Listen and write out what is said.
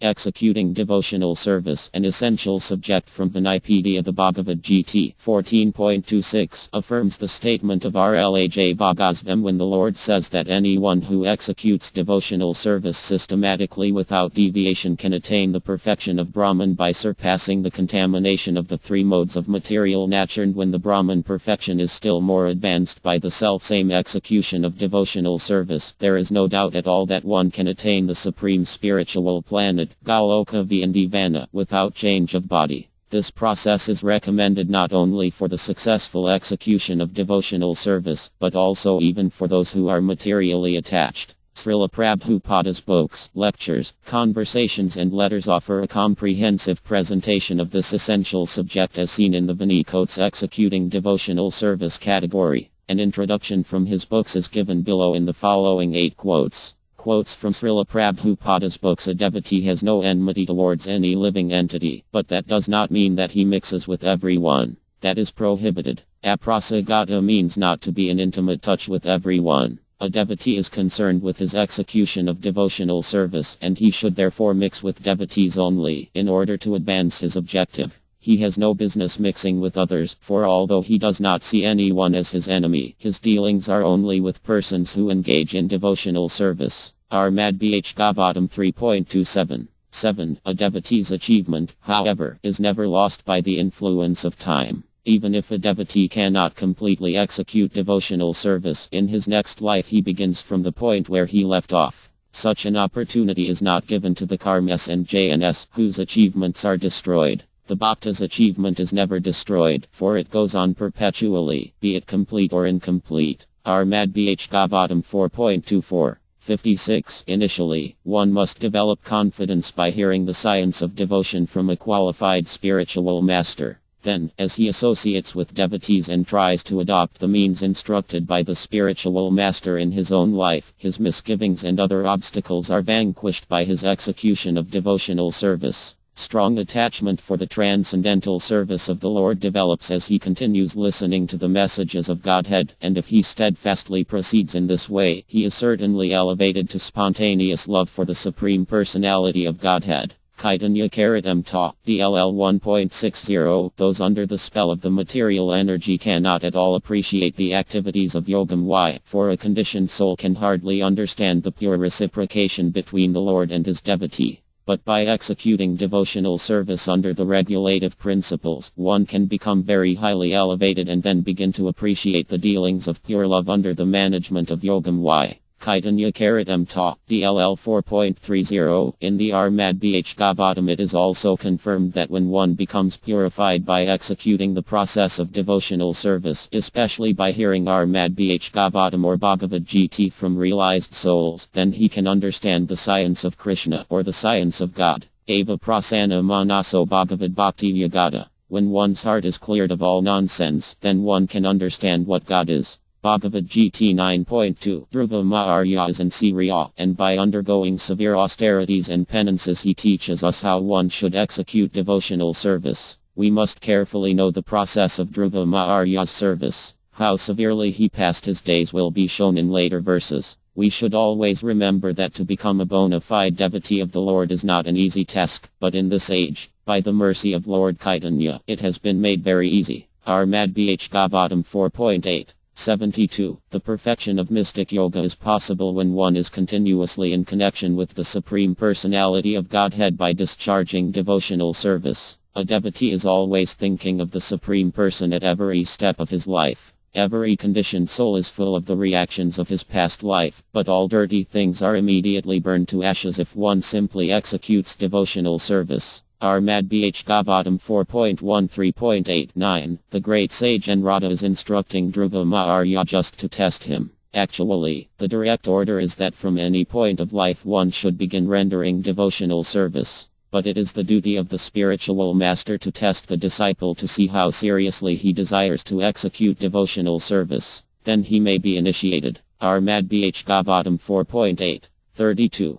Executing devotional service, an essential subject from Vinaypedia. The Bhagavad Gita 14.26 affirms the statement of Rlaj Bhagavasvam when the Lord says that anyone who executes devotional service systematically without deviation can attain the perfection of Brahman by surpassing the contamination of the three modes of material nature. And when the Brahman perfection is still more advanced by the self-same execution of devotional service, there is no doubt at all that one can attain the supreme spiritual planet, Galoka Vindivana, without change of body. This process is recommended not only for the successful execution of devotional service, but also even for those who are materially attached. Srila Prabhupada's books, lectures, conversations and letters offer a comprehensive presentation of this essential subject as seen in the Vinaycote's Executing Devotional Service category. An introduction from his books is given below in the following 8 quotes. Quotes from Srila Prabhupada's books. A devotee has no enmity towards any living entity, but that does not mean that he mixes with everyone. That is prohibited. Aprasagata means not to be in intimate touch with everyone. A devotee is concerned with his execution of devotional service, and he should therefore mix with devotees only, in order to advance his objective. He has no business mixing with others, for although he does not see anyone as his enemy, his dealings are only with persons who engage in devotional service. Armad Bh Gavatam 3.27. 7. A devotee's achievement, however, is never lost by the influence of time. Even if a devotee cannot completely execute devotional service, in his next life he begins from the point where he left off. Such an opportunity is not given to the karmas and jns, whose achievements are destroyed. The bhakta's achievement is never destroyed, for it goes on perpetually, be it complete or incomplete. Armad Bh Gavatam 4.24. 56. Initially, one must develop confidence by hearing the science of devotion from a qualified spiritual master. Then, as he associates with devotees and tries to adopt the means instructed by the spiritual master in his own life, his misgivings and other obstacles are vanquished by his execution of devotional service. Strong attachment for the transcendental service of the Lord develops as he continues listening to the messages of Godhead, and if he steadfastly proceeds in this way, he is certainly elevated to spontaneous love for the Supreme Personality of Godhead. Chaitanya Charitam Ta, DLL 1.60. Those under the spell of the material energy cannot at all appreciate the activities of Yogam. Why? For a conditioned soul can hardly understand the pure reciprocation between the Lord and his devotee. But by executing devotional service under the regulative principles, one can become very highly elevated and then begin to appreciate the dealings of pure love under the management of Yogam. Y. Chaitanya Charitam Ta, DLL 4.30. In the Armad Bh Gavatam it is also confirmed that when one becomes purified by executing the process of devotional service, especially by hearing Armad Bh Gavatam or Bhagavad Gita from realized souls, then he can understand the science of Krishna, or the science of God. Ava Prasanna Manaso Bhagavad Bhakti Yagata. When one's heart is cleared of all nonsense, then one can understand what God is. Bhagavad Gita 9.2. Dhruva Ma'arya is in Syria, and by undergoing severe austerities and penances he teaches us how one should execute devotional service. We must carefully know the process of Dhruva Ma'arya's service. How severely he passed his days will be shown in later verses. We should always remember that to become a bona fide devotee of the Lord is not an easy task, but in this age, by the mercy of Lord Chaitanya, it has been made very easy. Armad Bh Gavatam 4.8. 72. The perfection of mystic yoga is possible when one is continuously in connection with the Supreme Personality of Godhead by discharging devotional service. A devotee is always thinking of the Supreme Person at every step of his life. Every conditioned soul is full of the reactions of his past life, but all dirty things are immediately burned to ashes if one simply executes devotional service. Armad Bh Gavatam 4.13.89. The great sage Anrada is instructing Dhruva Ma'arya just to test him. Actually, the direct order is that from any point of life one should begin rendering devotional service. But it is the duty of the spiritual master to test the disciple to see how seriously he desires to execute devotional service. Then he may be initiated. Armad Bh Gavatam 4.8. 32.